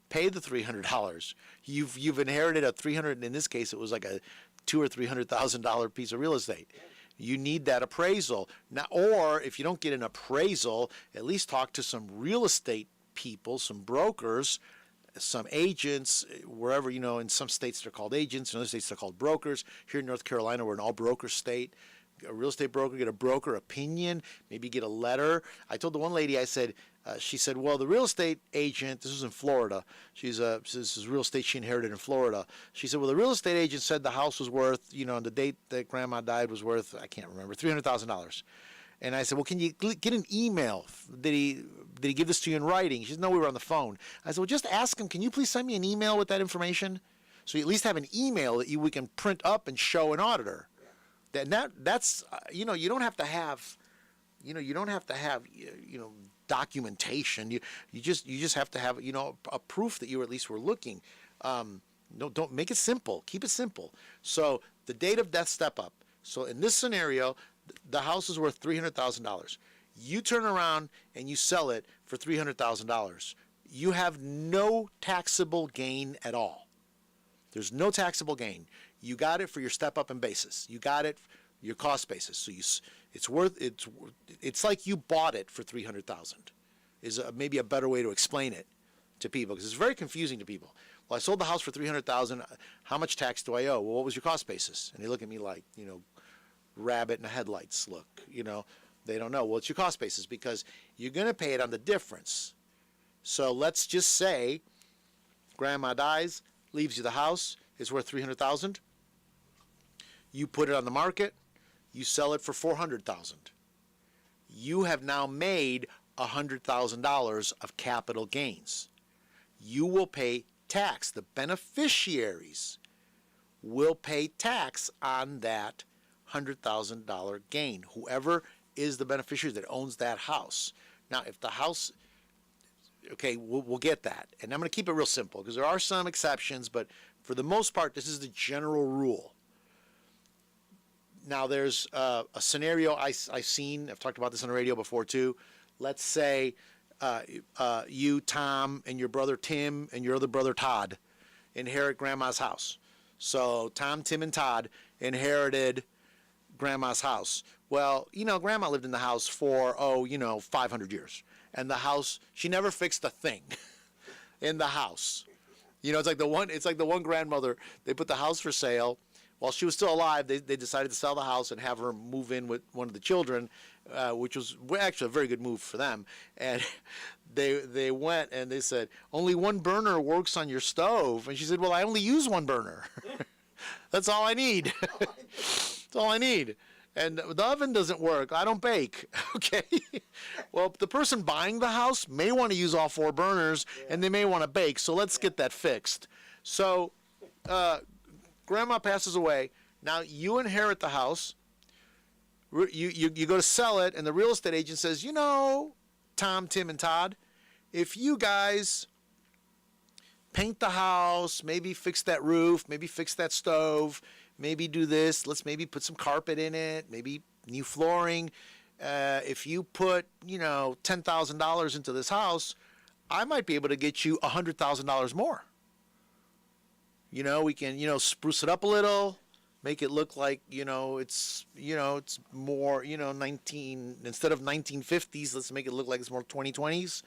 pay the $300. You've inherited a in this case, it was like a $200,000 or $300,000 piece of real estate. You need that appraisal. Now, or if you don't get an appraisal, at least talk to some real estate people, some brokers, some agents, wherever, in some states they're called agents, in other states they're called brokers. Here in North Carolina, we're an all-broker state. a real estate broker, get a broker opinion, maybe get a letter. I told the one lady, I said, she said, well, the real estate agent, this was in Florida. This is real estate she inherited in Florida. She said, well, the real estate agent said the house was worth, on the date that grandma died was worth, I can't remember, $300,000. And I said, well, can you get an email? Did he give this to you in writing? She said, no, we were on the phone. I said, well, just ask him, can you please send me an email with that information? So you at least have an email that we can print up and show an auditor. That's you don't have to have, documentation. You just have to have, a proof that you at least were looking. Don't make it simple. Keep it simple. So the date of death step up. So in this scenario, the house is worth $300,000. You turn around and you sell it for $300,000. You have no taxable gain at all. There's no taxable gain. You got it for your step up and basis. You got it your cost basis. So it's like you bought it for $300,000. Is maybe a better way to explain it to people, because it's very confusing to people. Well, I sold the house for $300,000. How much tax do I owe? Well, what was your cost basis? And they look at me like, rabbit in the headlights look. They don't know. Well, it's your cost basis because you're going to pay it on the difference. So let's just say grandma dies, leaves you the house, it's worth $300,000. You put it on the market, you sell it for $400,000. You have now made $100,000 of capital gains. You will pay tax. The beneficiaries will pay tax on that $100,000 gain. Whoever is the beneficiary that owns that house. Now, if the house, okay, we'll get that. And I'm going to keep it real simple because there are some exceptions, but for the most part, this is the general rule. Now, there's a scenario I've seen. I've talked about this on the radio before, too. Let's say you, Tom, and your brother Tim, and your other brother Todd inherit grandma's house. So Tom, Tim, and Todd inherited grandma's house. Well, grandma lived in the house for, 500 years. And the house, she never fixed a thing in the house. It's like the one grandmother, they put the house for sale. While she was still alive, they decided to sell the house and have her move in with one of the children, which was actually a very good move for them. And they went and they said, only one burner works on your stove. And she said, well, I only use one burner. That's all I need. That's all I need. And the oven doesn't work. I don't bake. Okay. Well, the person buying the house may want to use all 4 burners, and they may want to bake. So let's get that fixed. So grandma passes away. Now you inherit the house. You go to sell it, and the real estate agent says, Tom, Tim, and Todd, if you guys paint the house, maybe fix that roof, maybe fix that stove, maybe do this, let's maybe put some carpet in it, maybe new flooring. If you put, $10,000 into this house, I might be able to get you $100,000 more. We can, spruce it up a little, make it look like, it's more, instead of 1950s, let's make it look like it's more 2020s.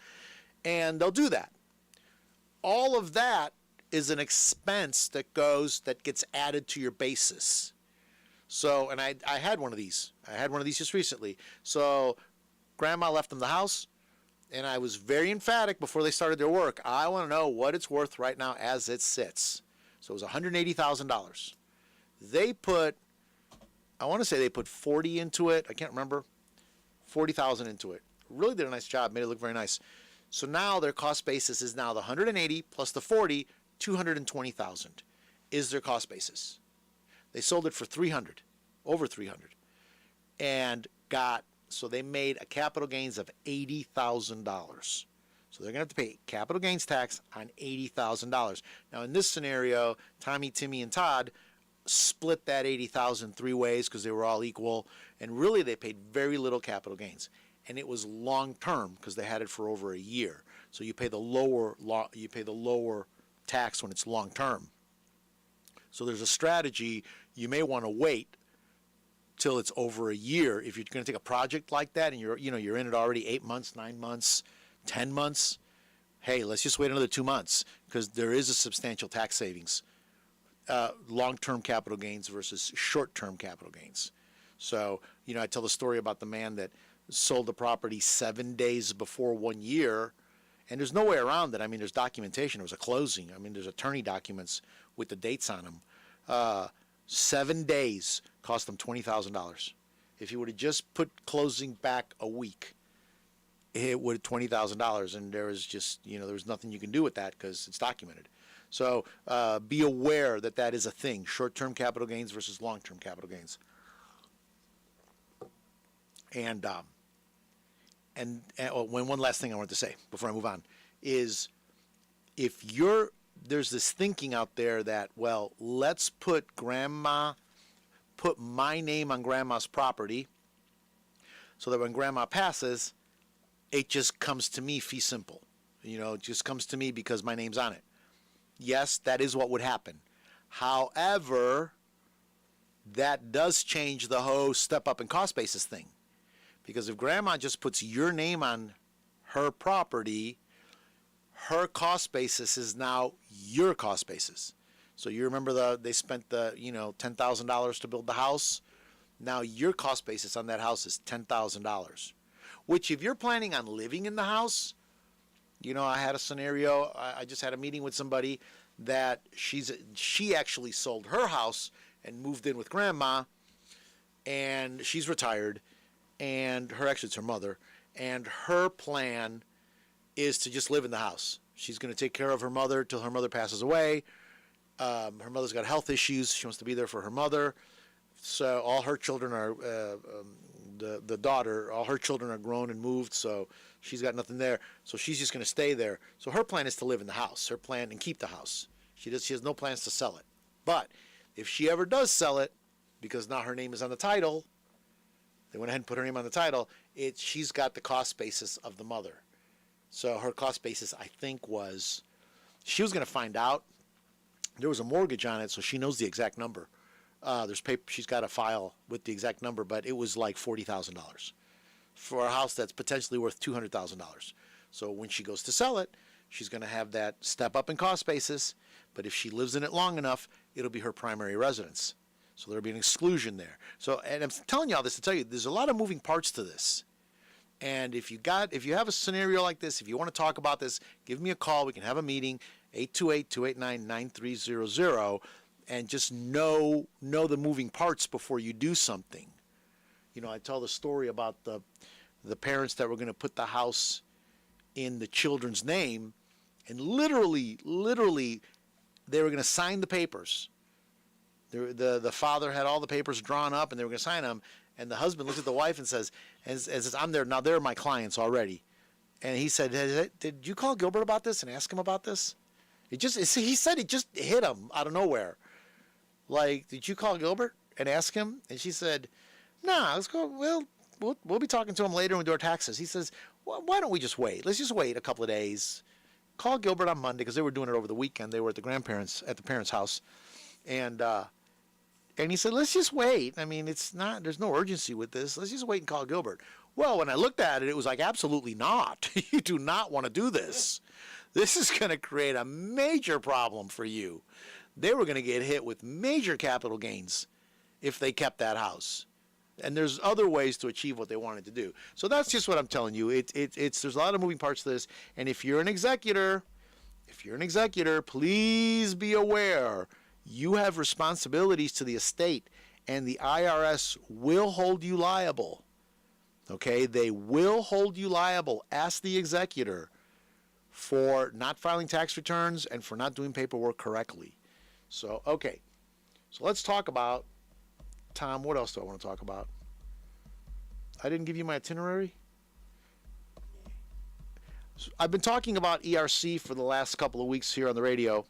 And they'll do that. All of that is an expense that gets added to your basis. So, and I had one of these. I had one of these just recently. So grandma left them the house, and I was very emphatic before they started their work. I want to know what it's worth right now as it sits. So it was $180,000. I want to say they put 40 into it. I can't remember. 40,000 into it. Really did a nice job. Made it look very nice. So now their cost basis is now the 180 plus the 40, 220,000 is their cost basis. They sold it for 300, over 300, and so they made a capital gains of $80,000. So they're going to have to pay capital gains tax on $80,000. Now in this scenario, Tommy, Timmy, and Todd split that $80,000 3 ways because they were all equal, and really they paid very little capital gains. And it was long term because they had it for over a year. So you pay the lower tax when it's long term. So there's a strategy. You may want to wait till it's over a year if you're going to take a project like that and you're in it already 8 months, 9 months, 10 months. Hey, let's just wait another 2 months because there is a substantial tax savings. Long-term capital gains versus short-term capital gains. So, I tell the story about the man that sold the property 7 days before 1 year, and there's no way around it. I mean, there's documentation. There was a closing. I mean, there's attorney documents with the dates on them. 7 days cost him $20,000. If he would have just put closing back a week, it would have $20,000, and there was just, there was nothing you can do with that because it's documented. So be aware that that is a thing, short-term capital gains versus long-term capital gains. And one last thing I wanted to say before I move on is there's this thinking out there that, well, let's put my name on grandma's property so that when grandma passes, it just comes to me fee simple. It just comes to me because my name's on it. Yes, that is what would happen. However, that does change the whole step up in cost basis thing. Because if grandma just puts your name on her property, her cost basis is now your cost basis. So you remember they spent the $10,000 to build the house. Now your cost basis on that house is $10,000. Which, if you're planning on living in the house, I had a scenario. I just had a meeting with somebody that she actually sold her house and moved in with grandma, and she's retired. And it's her mother, and her plan is to just live in the house. She's going to take care of her mother till her mother passes away. Her mother's got health issues. She wants to be there for her mother. So all her children are, the daughter, all her children are grown and moved, so she's got nothing there. So she's just going to stay there. So her plan is to live in the house, her plan, and keep the house. She has no plans to sell it. But if she ever does sell it, because now her name is on the title, they went ahead and put her name on the title, she's got the cost basis of the mother. So her cost basis, I think, she was going to find out. There was a mortgage on it, so she knows the exact number. There's paper. She's got a file with the exact number, but it was like $40,000 for a house that's potentially worth $200,000. So when she goes to sell it, she's going to have that step up in cost basis, but if she lives in it long enough, it'll be her primary residence. So there'll be an exclusion there. So, and I'm telling you all this to tell you, there's a lot of moving parts to this. And if you have a scenario like this, if you want to talk about this, give me a call. We can have a meeting, 828-289-9300, and just know the moving parts before you do something. I tell the story about the parents that were going to put the house in the children's name, and literally, they were going to sign the papers. The father had all the papers drawn up, and they were going to sign them. And the husband looked at the wife and says, I'm there. Now, they're my clients already. And he said, did you call Gilbert about this and ask him about this? He said it just hit him out of nowhere. Like, did you call Gilbert and ask him? And she said, nah, let's go. We'll be talking to him later when we do our taxes. He says, well, why don't we just wait? Let's just wait a couple of days. Call Gilbert on Monday, because they were doing it over the weekend. They were at the parents' house. And he said, let's just wait. I mean, there's no urgency with this. Let's just wait and call Gilbert. Well, when I looked at it, it was like, absolutely not. You do not want to do this. This is going to create a major problem for you. They were going to get hit with major capital gains if they kept that house. And there's other ways to achieve what they wanted to do. So that's just what I'm telling you. There's a lot of moving parts to this. And if you're an executor, please be aware you have responsibilities to the estate, and the IRS will hold you liable. Okay? They will hold you liable. Ask the executor for not filing tax returns and for not doing paperwork correctly. So, okay. So let's talk about, Tom, what else do I want to talk about? I didn't give you my itinerary? So I've been talking about ERC for the last couple of weeks here on the radio.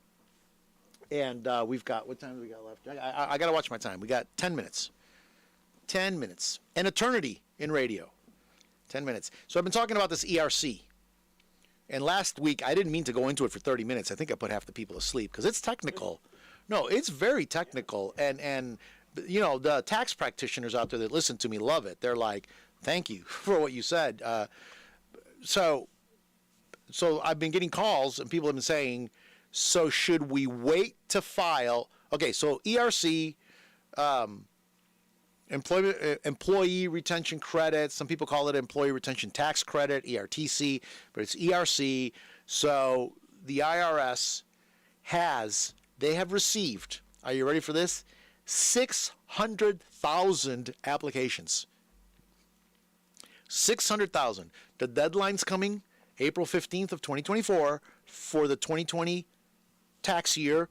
And we've got, what time do we got left? I got to watch my time. We got 10 minutes. 10 minutes. An eternity in radio. 10 minutes. So I've been talking about this ERC. And last week, I didn't mean to go into it for 30 minutes. I think I put half the people asleep because it's technical. No, it's very technical. And the tax practitioners out there that listen to me love it. They're like, thank you for what you said. So I've been getting calls, and people have been saying, so should we wait to file? Okay, so ERC, employee retention credit. Some people call it employee retention tax credit, ERTC, but it's ERC. So the IRS they have received, are you ready for this? 600,000 applications. 600,000. The deadline's coming April 15th of 2024 for the 2020 tax year.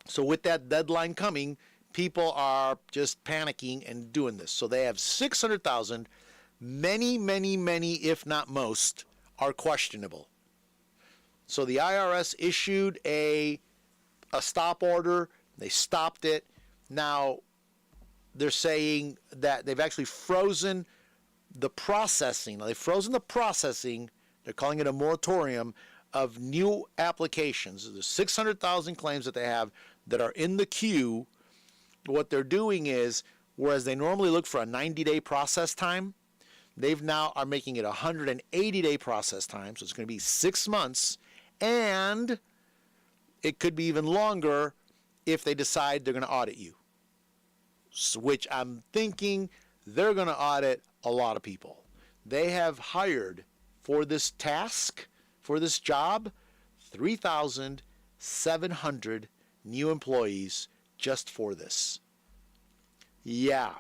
So with that deadline coming, people are just panicking and doing this. So they have 600,000. Many, if not most, are questionable. So the IRS issued a stop order. They stopped it. Now they're saying that they've actually frozen the processing. Now they've frozen the processing. They're calling it a moratorium of new applications. There's 600,000 claims that they have that are in the queue. What they're doing is, whereas they normally look for a 90-day process time, they've now are making it a 180-day process time. So it's going to be 6 months, and it could be even longer if they decide they're going to audit you. So, which I'm thinking they're going to audit a lot of people. They have hired for this task, for this job, 3,700 new employees just for this. Yeah.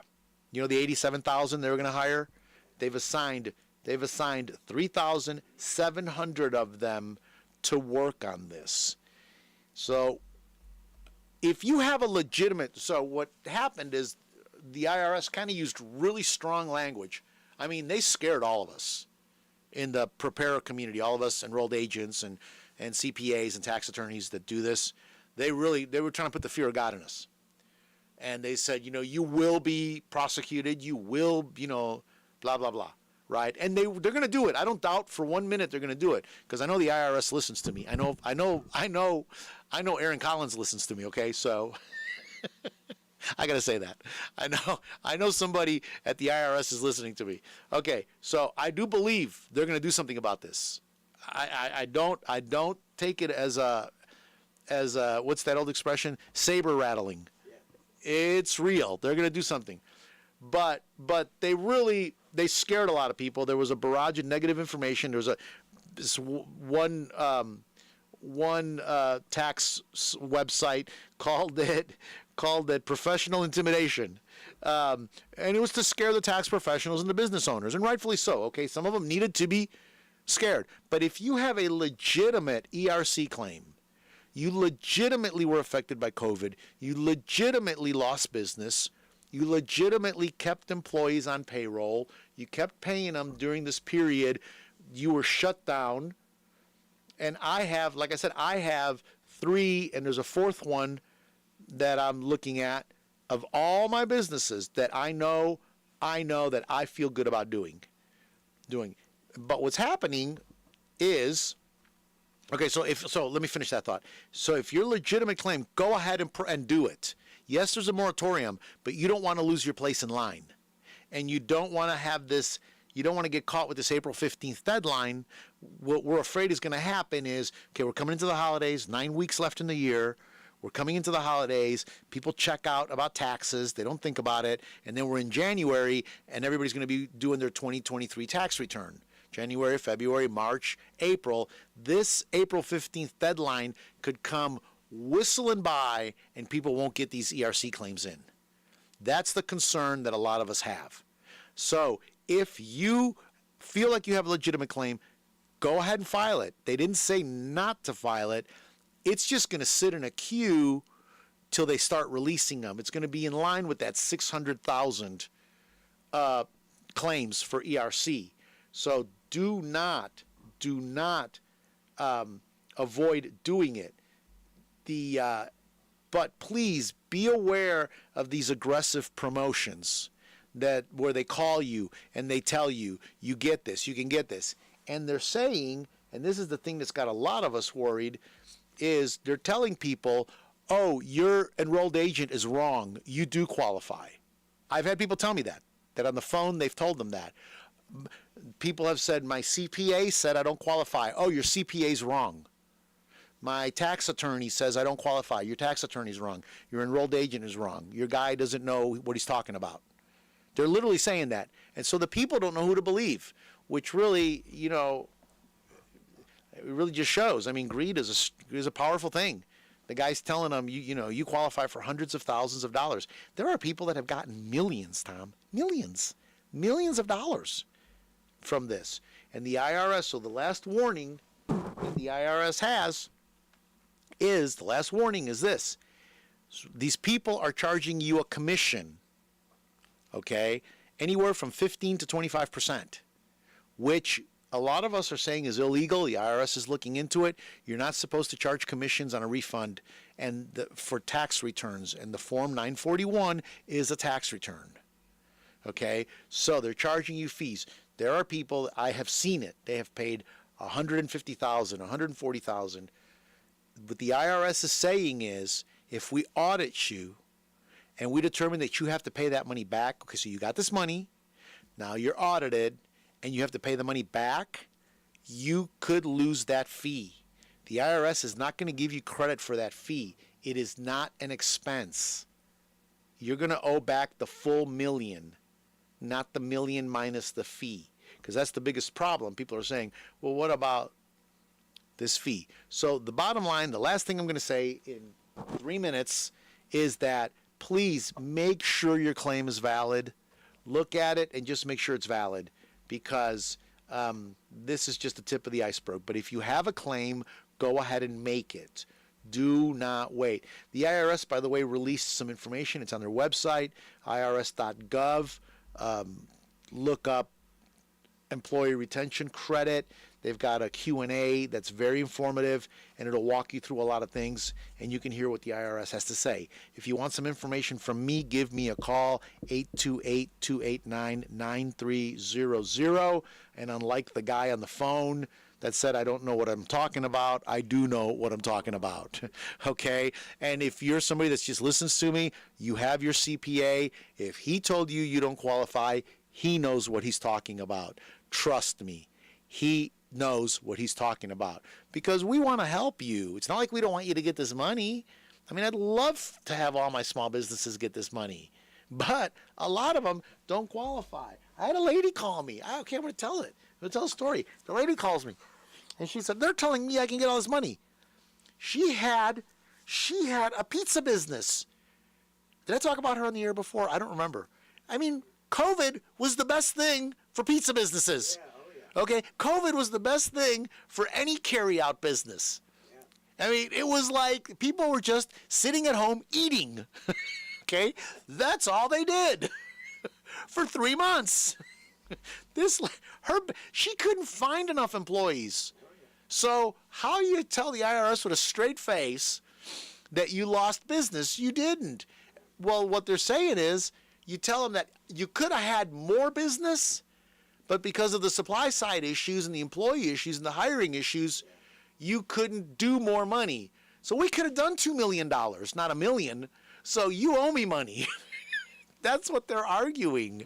You know the 87,000 they were going to hire? They've assigned 3,700 of them to work on this. So if you have a legitimate, so what happened is the IRS kind of used really strong language. I mean, they scared all of us in the preparer community, all of us enrolled agents and CPAs and tax attorneys that do this. They were trying to put the fear of God in us. And they said, you will be prosecuted, you will, blah, blah, blah, right? And they're going to do it. I don't doubt for 1 minute they're going to do it, because I know the IRS listens to me. I know Aaron Collins listens to me, okay? So I got to say that. I know somebody at the IRS is listening to me. Okay, so I do believe they're going to do something about this. I don't take it as what's that old expression? Saber rattling. It's real. They're going to do something. But they scared a lot of people. There was a barrage of negative information. There was one tax website called it professional intimidation. And it was to scare the tax professionals and the business owners, and rightfully so. Okay, some of them needed to be scared. But if you have a legitimate ERC claim, you legitimately were affected by COVID, you legitimately lost business, you legitimately kept employees on payroll, you kept paying them during this period, you were shut down. And I have 3, and there's a fourth one that I'm looking at, of all my businesses that I know that I feel good about doing. But what's happening is, okay, so let me finish that thought. So if your legitimate claim, go ahead and do it. Yes, there's a moratorium, but you don't want to lose your place in line. And you don't want to have this, you don't want to get caught with this April 15th deadline. What we're afraid is going to happen is, okay, we're coming into the holidays, 9 weeks left in the year. We're coming into the holidays. People check out about taxes. They don't think about it. And then we're in January, and everybody's going to be doing their 2023 tax return. January, February, March, April. This April 15th deadline could come whistling by, and people won't get these ERC claims in. That's the concern that a lot of us have. So if you feel like you have a legitimate claim, go ahead and file it. They didn't say not to file it. It's just going to sit in a queue till they start releasing them. It's going to be in line with that 600,000 claims for ERC. So do not avoid doing it. But please be aware of these aggressive promotions where they call you and they tell you, you get this, you can get this. And they're saying, and this is the thing that's got a lot of us worried, is they're telling people, oh, your enrolled agent is wrong. You do qualify. I've had people tell me that on the phone they've told them that. People have said, my CPA said I don't qualify. Oh, your CPA's wrong. My tax attorney says I don't qualify. Your tax attorney's wrong. Your enrolled agent is wrong. Your guy doesn't know what he's talking about. They're literally saying that. And so the people don't know who to believe, which really, you know, it really just shows. I mean, greed is a powerful thing. The guy's telling them, you know, you qualify for hundreds of thousands of dollars. There are people that have gotten millions, Tom, millions of dollars from this. And the IRS, so the last warning that the IRS has is, the last warning is this. These people are charging you a commission, okay, anywhere from 15 to 25%, which a lot of us are saying is illegal. The IRS is looking into it. You're not supposed to charge commissions on a refund and for tax returns, and the Form 941 is a tax return. Okay, so they're charging you fees. There are people, I have seen it, they have paid $150,000, $140,000. What the IRS is saying is, if we audit you and we determine that you have to pay that money back, okay, so you got this money, now you're audited, and you have to pay the money back, you could lose that fee. The IRS is not going to give you credit for that fee. It is not an expense. You're going to owe back the full million, not the million minus the fee, because that's the biggest problem. People are saying, well, what about this fee? So the bottom line, the last thing I'm going to say in 3 minutes is that please make sure your claim is valid. Look at it and just make sure it's valid, because this is just the tip of the iceberg. But if you have a claim, go ahead and make it. Do not wait. The IRS, by the way, released some information. It's on their website, irs.gov. Look up employee retention credit. They've got a Q&A that's very informative, and it'll walk you through a lot of things, and you can hear what the IRS has to say. If you want some information from me, give me a call, 828-289-9300. And unlike the guy on the phone that said, I don't know what I'm talking about, I do know what I'm talking about, okay? And if you're somebody that just listens to me, you have your CPA. If he told you you don't qualify, he knows what he's talking about. Trust me, he knows what he's talking about, because we want to help you. It's not like we don't want you to get this money. I mean, I'd love to have all my small businesses get this money, but a lot of them don't qualify. I had a lady call me. Okay, I'm going to tell it. I'm going to tell a story. The lady calls me, and she said, they're telling me I can get all this money. She had a pizza business. Did I talk about her on the air before? I don't remember. I mean, COVID was the best thing for pizza businesses. Yeah. Okay, COVID was the best thing for any carry-out business. I mean, it was like people were just sitting at home eating. Okay, that's all they did for 3 months. She couldn't find enough employees. So how you tell the IRS with a straight face that you lost business? You didn't. Well, what they're saying is, you tell them that you could have had more business, but because of the supply side issues and the employee issues and the hiring issues, you couldn't do more money. So we could have done $2 million, not $1 million. So you owe me money. That's what they're arguing.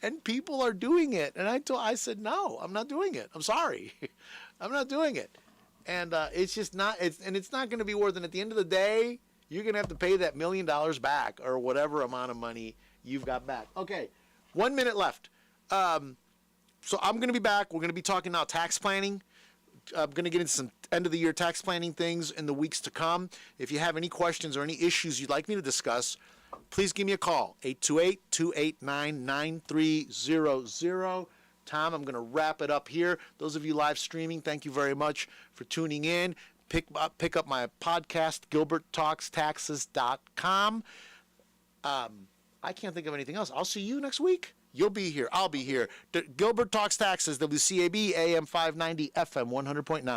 And people are doing it. And I said, no, I'm not doing it. I'm sorry. I'm not doing it. And it's just not, it's not going to be worth it. At the end of the day, you're going to have to pay that $1 million back, or whatever amount of money you've got back. Okay, 1 minute left. So I'm going to be back. We're going to be talking now tax planning. I'm going to get into some end-of-the-year tax planning things in the weeks to come. If you have any questions or any issues you'd like me to discuss, please give me a call, 828-289-9300. Tom, I'm going to wrap it up here. Those of you live streaming, thank you very much for tuning in. Pick up my podcast, GilbertTalksTaxes.com. I can't think of anything else. I'll see you next week. You'll be here. I'll be here. Gilbert Talks Taxes, WCAB, AM 590, FM 100.9.